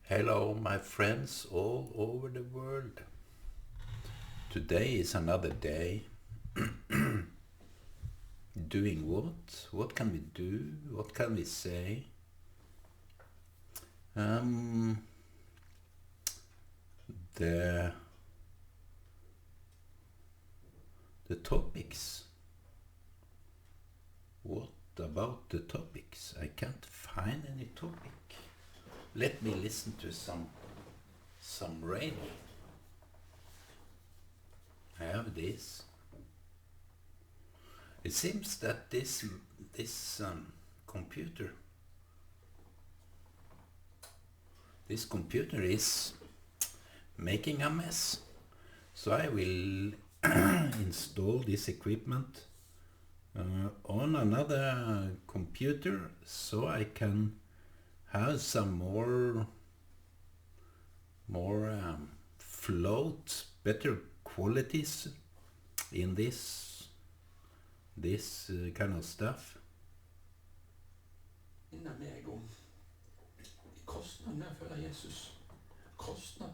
Hello, my friends all over the world. Today is another day. Doing what? What can we do? What can we say? Um, the the topics. What about the topics? I can't find any topic. Let me listen to some radio. I have this. It seems that this computer this computer is making a mess. So I will install this equipment on another computer so I can have some more float, better qualities in this kind of stuff. Innan vi är igång. Kostnaden är för Jesus. Kostnad.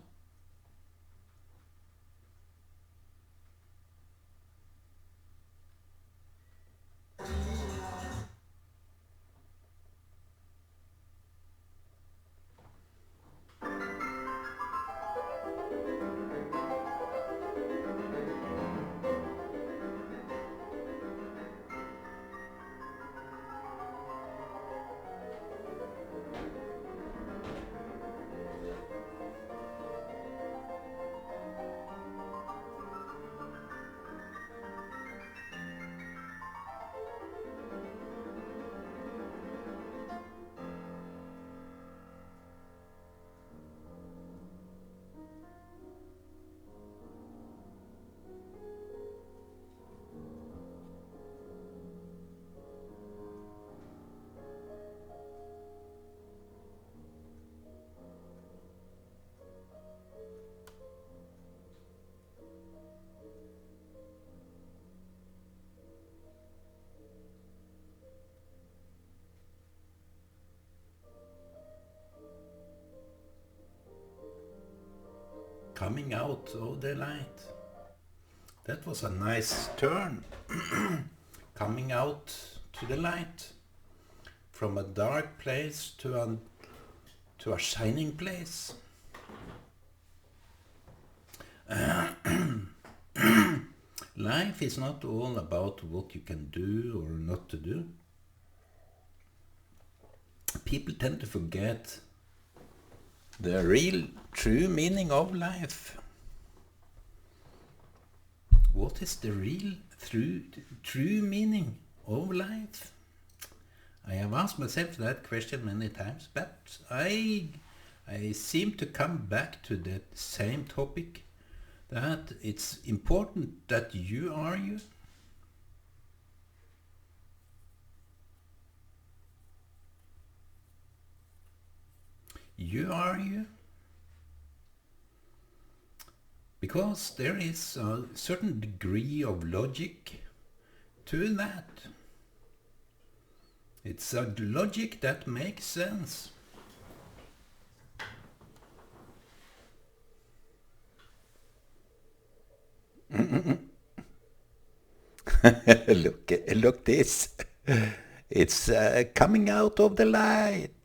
Coming out of the light. That was a nice turn. Coming out to the light. From a dark place to a shining place. Life is not all about what you can do or not to do. People tend to forget the real, true meaning of life. What is the real, true meaning of life? I have asked myself that question many times, but I seem to come back to the same topic, that it's important that you are you. You are you. Because there is a certain degree of logic to that. It's a logic that makes sense. Look this. It's coming out of the light.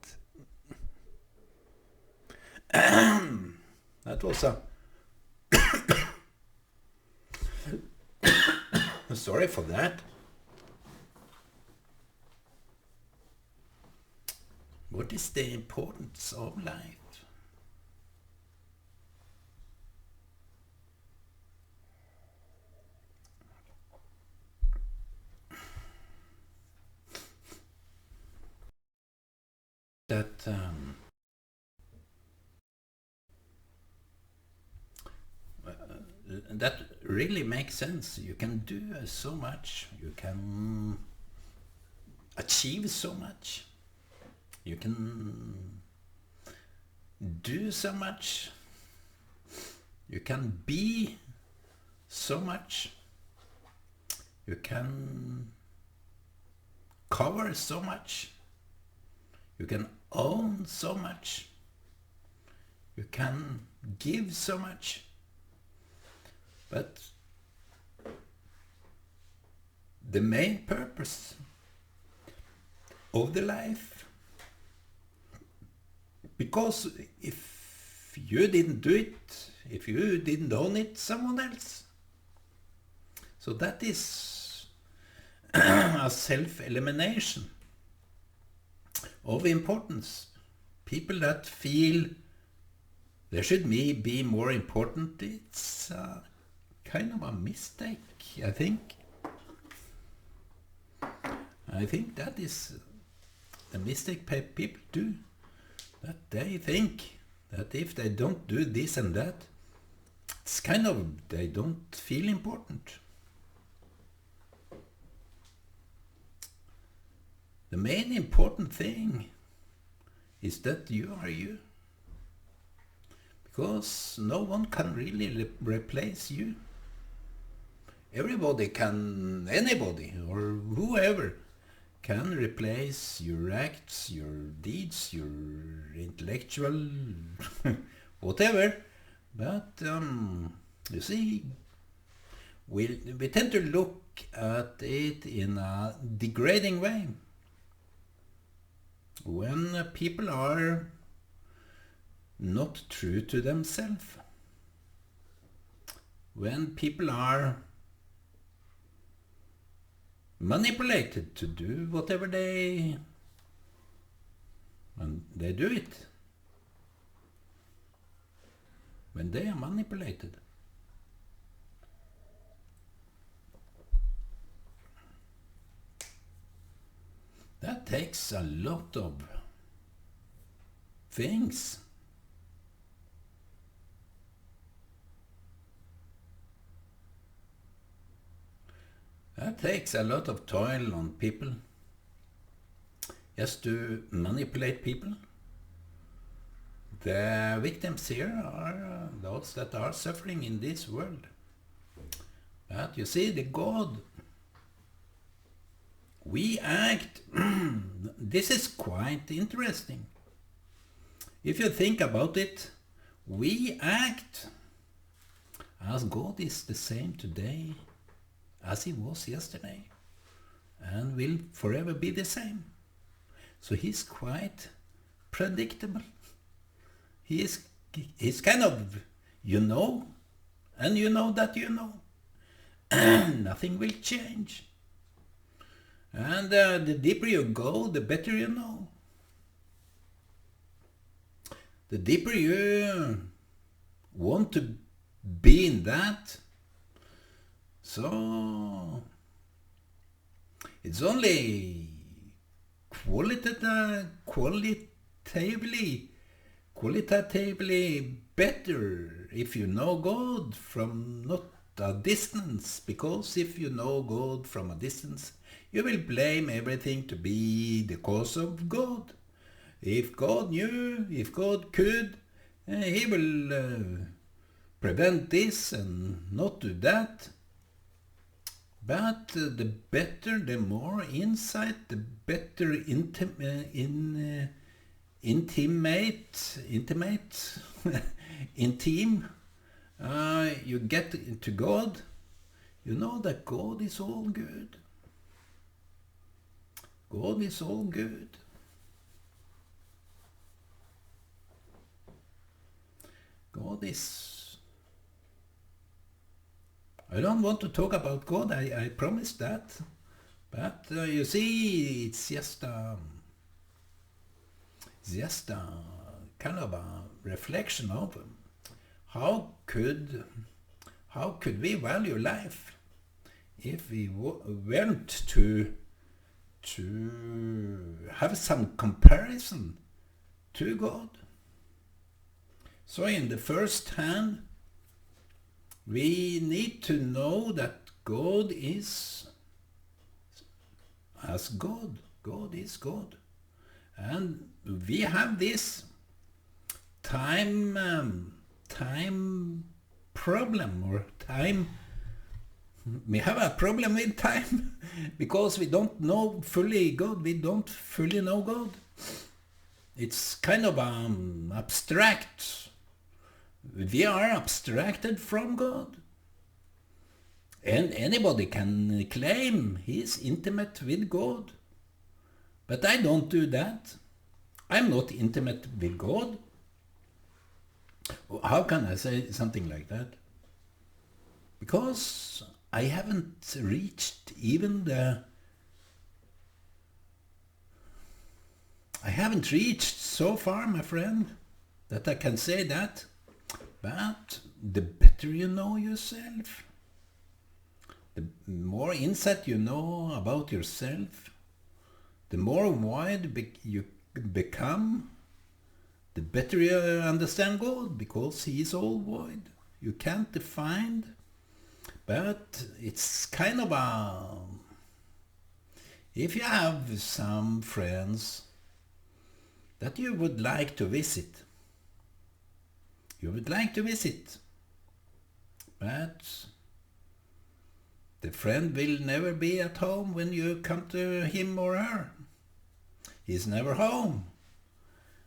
That was a... Sorry for that. What is the importance of light? That really makes sense. You can do so much. You can achieve so much. You can do so much. You can be so much. You can cover so much. You can own so much. can give so much. But the main purpose of the life, because if you didn't do it, if you didn't own it, someone else. So that is a self-elimination of importance. People that feel there should be more important, it's kind of a mistake, I think. I think that is the mistake people do, that they think that if they don't do this and that, it's kind of, they don't feel important. The main important thing is that you are you. Because no one can really replace you. Everybody can, anybody or whoever can replace your acts, your deeds, your intellectual, whatever. But you see, we tend to look at it in a degrading way. When people are not true to themselves, when people are manipulated to do whatever and they do it, when they are manipulated, that takes a lot of things. That takes a lot of toil on people just to manipulate people. The victims here are those that are suffering in this world. But you see, the God, we act, this is quite interesting. If you think about it, we act as God is the same today as he was yesterday, and will forever be the same. So he's quite predictable. He's kind of, you know, and you know that you know. Nothing will change. And the deeper you go, the better you know. The deeper you want to be in that, so it's only qualitatively better if you know God from not a distance, because if you know God from a distance, you will blame everything to be the cause of God. If God knew, if God could, he will prevent this and not do that. But the better, the more insight, the better intim you get to God, you know that God is all good. God is all good. God is... I don't want to talk about God, I promise that. But you see, it's just a kind of a reflection of how could we value life if we weren't to have some comparison to God. So in the first hand, we need to know that God is as God. God is God. And we have this time problem, or time... We have a problem with time because we don't know fully God. We don't fully know God. It's kind of abstract. We are abstracted from God. And anybody can claim he's intimate with God. But I don't do that. I'm not intimate with God. How can I say something like that? Because I haven't reached even I haven't reached so far, my friend, that I can say that. But the better you know yourself, the more insight you know about yourself, the more wide you become, the better you understand God, because He is all void. You can't define, but it's kind of a... If you have some friends that you would like to visit, but the friend will never be at home when you come to him or her. He's never home.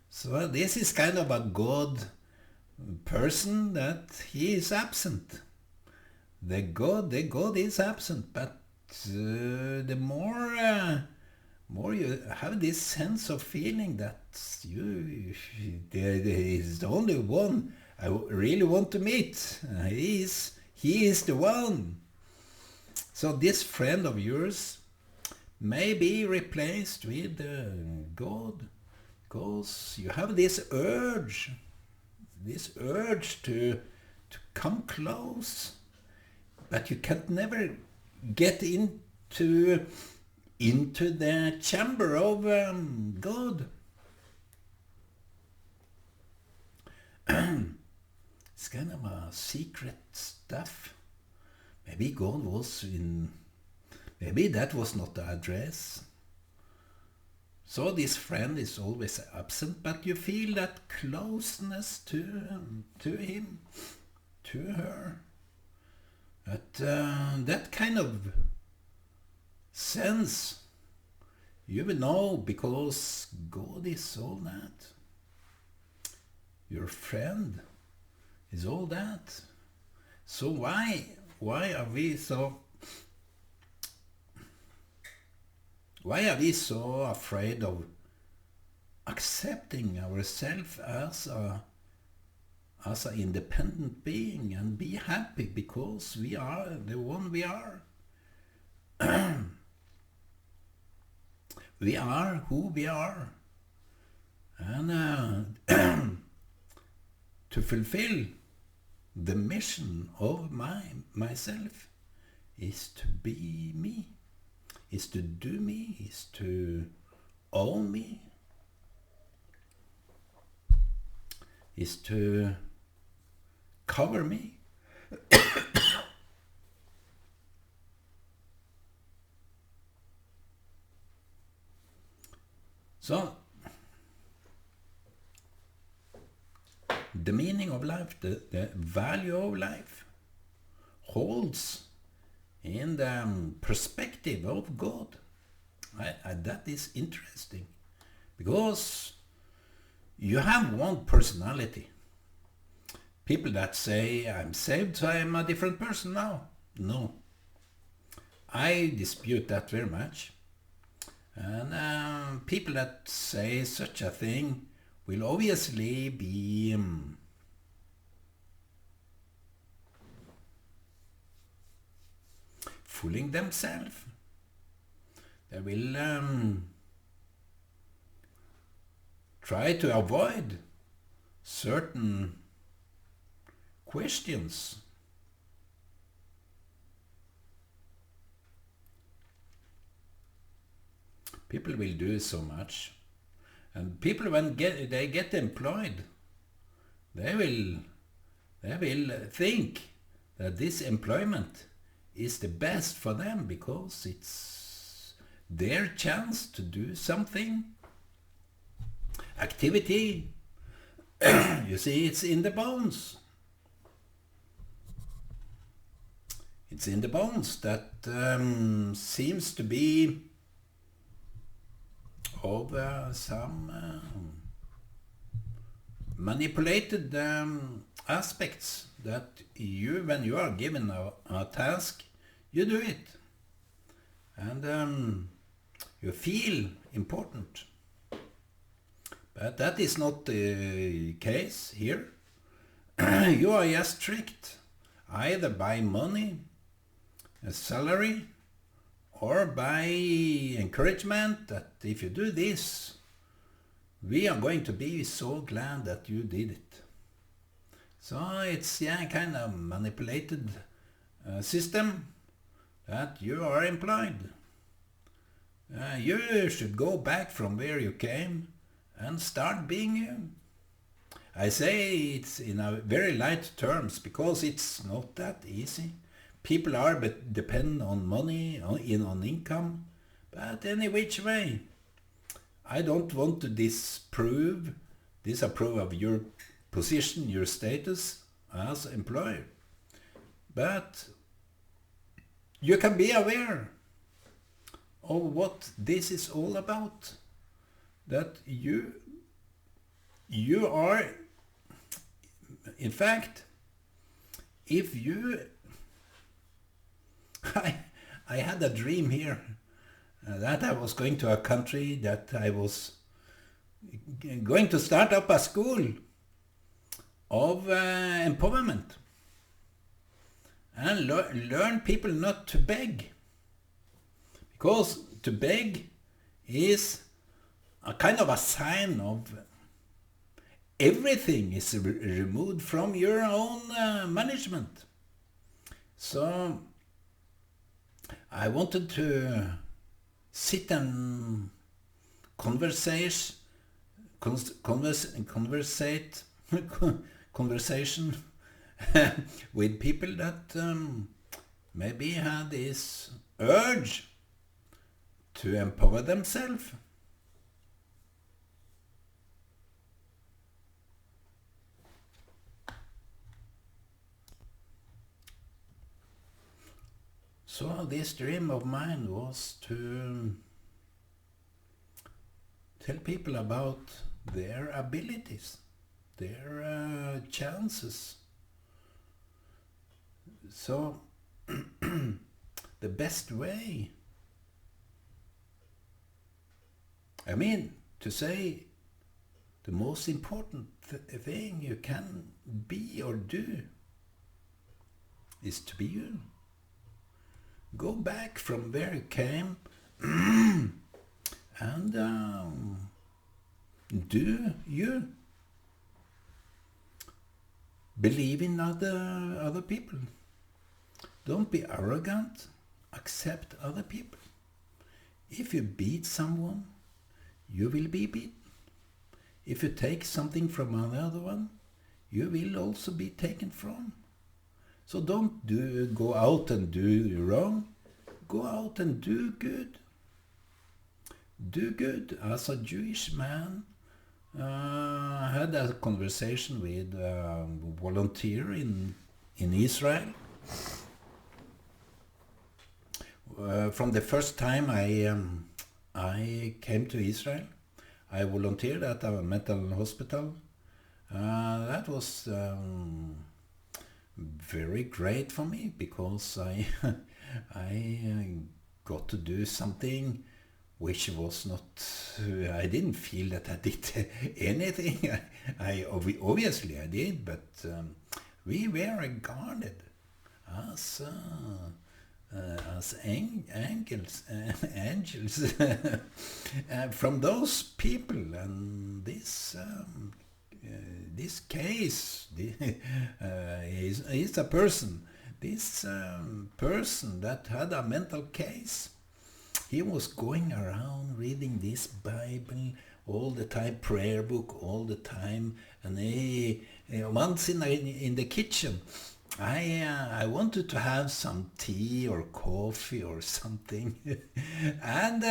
So this is kind of a God person that he is absent. The God is absent, but the more you have this sense of feeling that there is the only one I really want to meet. He is the one. So this friend of yours may be replaced with God, because you have this urge to come close, but you can never get into the chamber of God. It's kind of a secret stuff. Maybe God was in... Maybe that was not the address. So this friend is always absent, but you feel that closeness to him, to her. That kind of sense, you will know, because God is all that. Your friend is all that. So why are we so afraid of accepting ourselves as an independent being and be happy because we are the one we are? We are who we are. And to fulfill the mission of myself is to be me, is to do me, is to own me, is to cover me. So, the meaning of life, the value of life, holds in the perspective of God. That is interesting, because you have one personality. People that say, I'm saved, so I'm a different person now. No. I dispute that very much. And people that say such a thing will obviously be fooling themselves. They will try to avoid certain questions. People will do so much, and people, when they get employed, they will think that this employment is the best for them because it's their chance to do something. Activity, you see, it's in the bones. It's in the bones that seems to be of some manipulated aspects that you, when you are given a task, you do it. And you feel important. But that is not the case here. You are just tricked, either by money, a salary, or by encouragement that if you do this, we are going to be so glad that you did it. So it's kind of manipulated system that you are employed. You should go back from where you came and start being you. I say it's in a very light terms because it's not that easy. People are depend on money, on income, but any which way. I don't want to disapprove of your position, your status as employer. But you can be aware of what this is all about. That you are, in fact, if you... I had a dream here that I was going to a country, that I was going to start up a school of empowerment and learn people not to beg. Because to beg is a kind of a sign of everything is removed from your own management. So I wanted to sit and conversation with people that maybe had this urge to empower themselves. So this dream of mine was to tell people about their abilities, their chances. So the best way, I mean, to say the most important thing you can be or do is to be you. Go back from where you came and do you. Believe in other people. Don't be arrogant. Accept other people. If you beat someone, you will be beaten. If you take something from another one, you will also be taken from. So don't go out and do wrong. Go out and do good. Do good. As a Jewish man, I had a conversation with a volunteer in Israel. From the first time I came to Israel, I volunteered at a mental hospital. That was very great for me because I got to do something which was not... I didn't feel that I did anything. Obviously I did, but we were regarded as angels from those people, and this case is a person. This person that had a mental case, he was going around reading this Bible all the time, prayer book all the time, and he once in the kitchen, I wanted to have some tea or coffee or something, and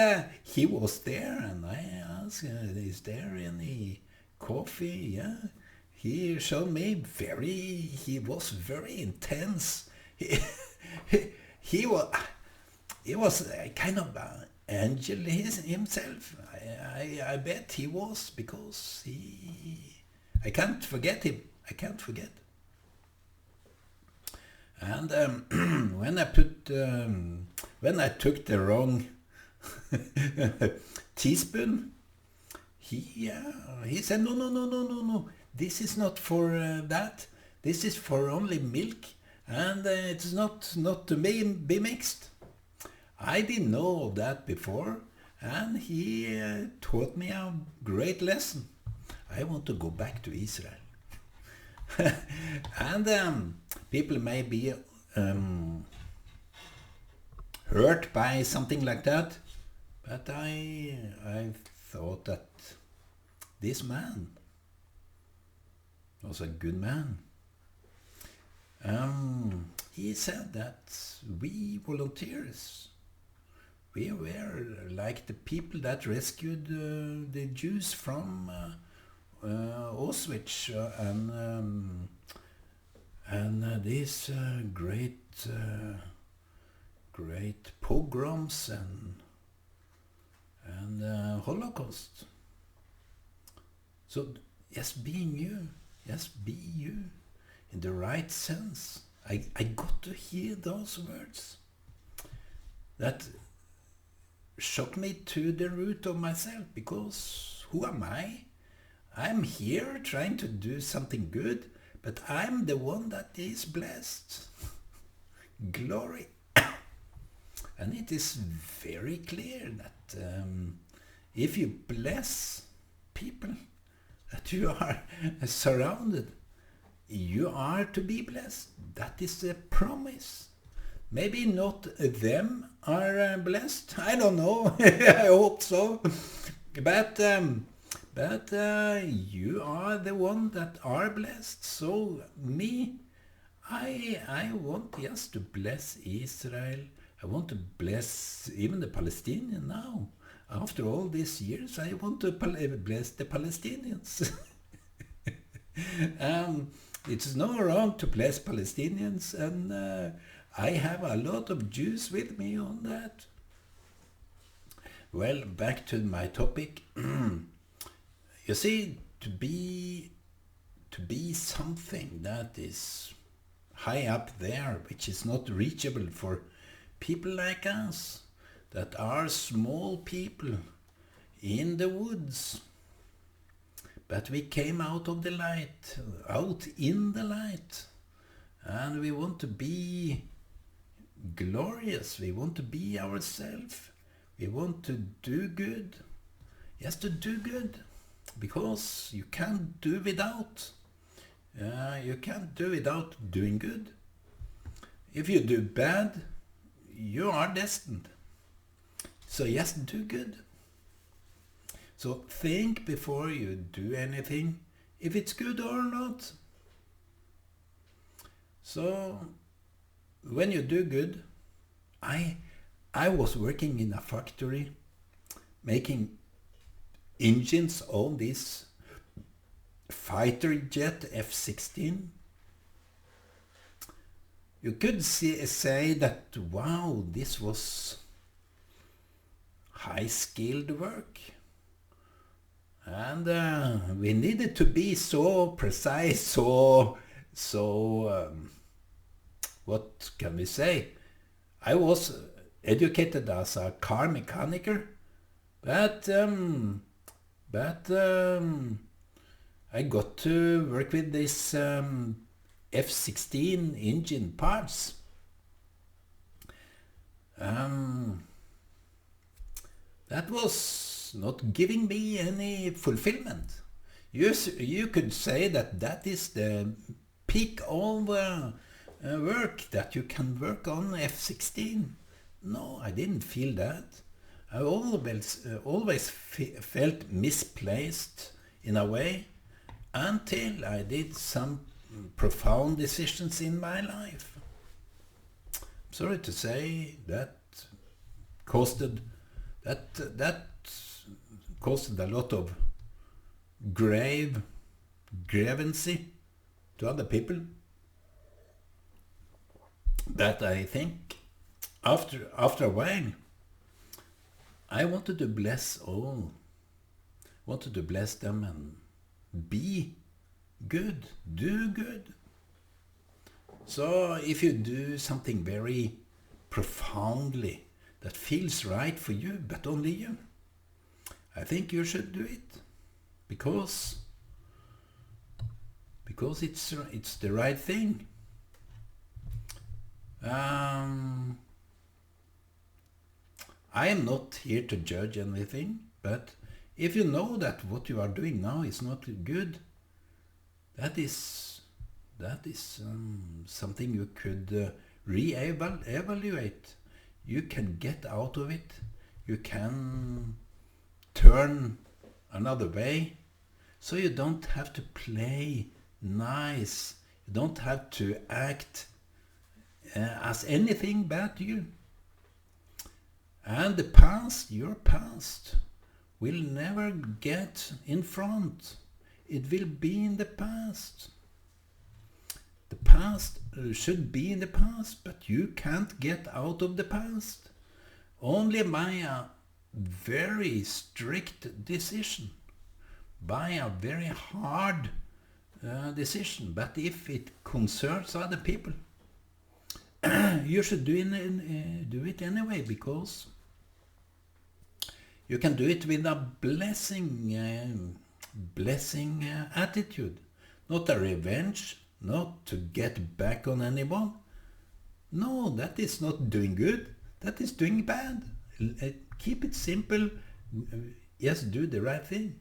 he was there, and I asked, is there any coffee? Yeah. He showed me he was very intense. He was a kind of an angel himself. I bet he was, because I can't forget him. I can't forget. And when when I took the wrong teaspoon, he said, no, this is not for that. This is for only milk, and it's not to be mixed. I didn't know that before, and he taught me a great lesson. I want to go back to Israel. And people may be hurt by something like that, but I thought that this man was a good man. He said that we volunteers, we were like the people that rescued the Jews from Auschwitz and these great pogroms and Holocaust. So yes, being you, yes, be you in the right sense. I got to hear those words that shocked me to the root of myself, because who am I? I'm here trying to do something good, but I'm the one that is blessed. Glory. And it is very clear that if you bless people that you are surrounded, you are to be blessed. That is the promise. Maybe not them are blessed. I don't know. I hope so. But you are the one that are blessed. So me, I want just to bless Israel. I want to bless even the Palestinians now. After all these years, I want to bless the Palestinians. It's no wrong to bless Palestinians, and I have a lot of Jews with me on that. Well, back to my topic. You see, to be something that is high up there, which is not reachable for people like us, that are small people in the woods. But we came out of the light, out in the light, and we want to be glorious. We want to be ourselves. We want to do good. Yes, to do good, because you can't do without. You can't do without doing good. If you do bad, you are destined. So yes, do good. So think before you do anything, if it's good or not. So when you do good, I was working in a factory making engines on this fighter jet F-16. You could say that, wow, this was high-skilled work. And we needed to be so precise, so what can we say? I was educated as a car mechanic, but I got to work with this F-16 engine parts. That was not giving me any fulfillment. You could say that is the peak of work that you can work on F-16. No, I didn't feel that. I always felt misplaced in a way, until I did some profound decisions in my life. I'm sorry to say that costed a lot of grievancy to other people. But I think after a while, I wanted to bless all. Wanted to bless them and be good, do good. So if you do something very profoundly that feels right for you, but only you, I think you should do it because it's the right thing. I am not here to judge anything, but if you know that what you are doing now is not good, that is something you could re-evaluate. You can get out of it. You can turn another way, so you don't have to play nice. You don't have to act as anything but you. And the past, your past, will never get in front. It will be in the past. The past should be in the past, but you can't get out of the past. Only by a very strict decision, by a very hard decision. But if it concerns other people, you should do it anyway, because you can do it with a blessing attitude, not a revenge, not to get back on anyone. No, that is not doing good. That is doing bad. Keep it simple. Yes, do the right thing.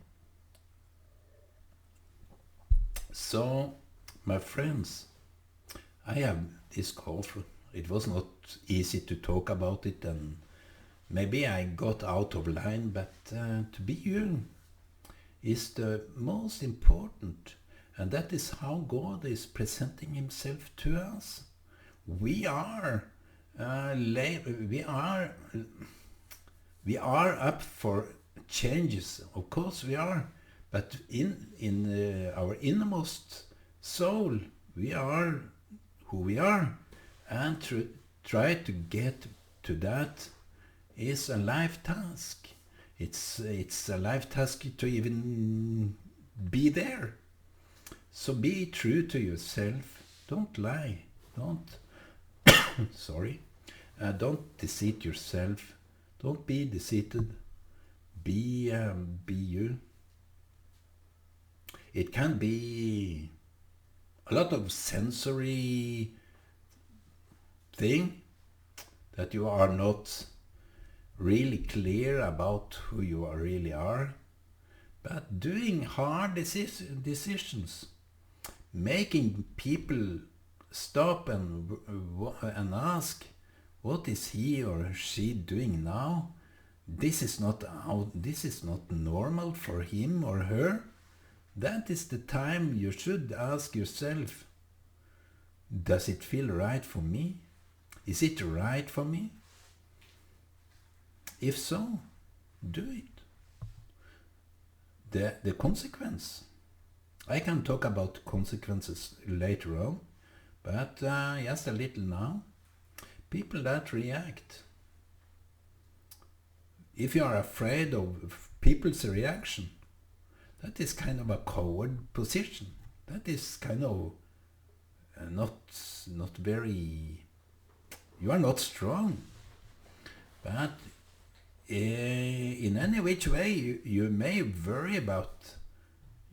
So, my friends, I have this call for. It was not easy to talk about it, and maybe I got out of line, but to be you is the most important, and that is how God is presenting himself to us. We are up for changes, of course we are, but in our innermost soul we are who we are, and to try to get to that is a life task. It's a life task to even be there. So be true to yourself. Don't lie. Don't don't deceive yourself. Don't be deceived. Be you. It can be a lot of sensory thing that you are not really clear about who you really are, but doing hard decisions, making people stop and ask, what is he or she doing now? This is not normal for him or her. That is the time you should ask yourself, does it feel right for me? Is it right for me? If so, do it. The consequence. I can talk about consequences later on, but just a little now. People that react. If you are afraid of people's reaction, that is kind of a coward position. That is kind of not very. You are not strong, but in any which way you may worry about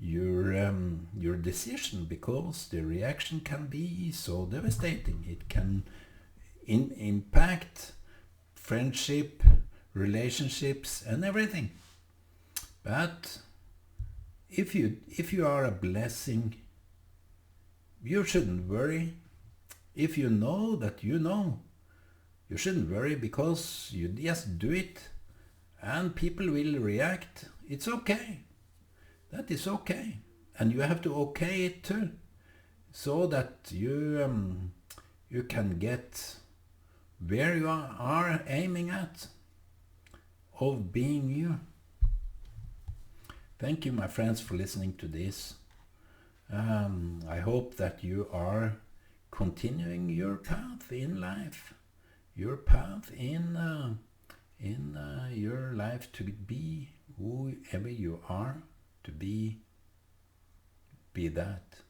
your decision, because the reaction can be so devastating. It can impact friendship, relationships, and everything. But if you are a blessing, you shouldn't worry. If you know that you know, you shouldn't worry, because you just do it and people will react. It's okay. That is okay. And you have to okay it too, so that you can get where you are aiming at, of being you. Thank you, my friends, for listening to this. I hope that you are continuing your path in life, your path in your life, to be whoever you are, to be that.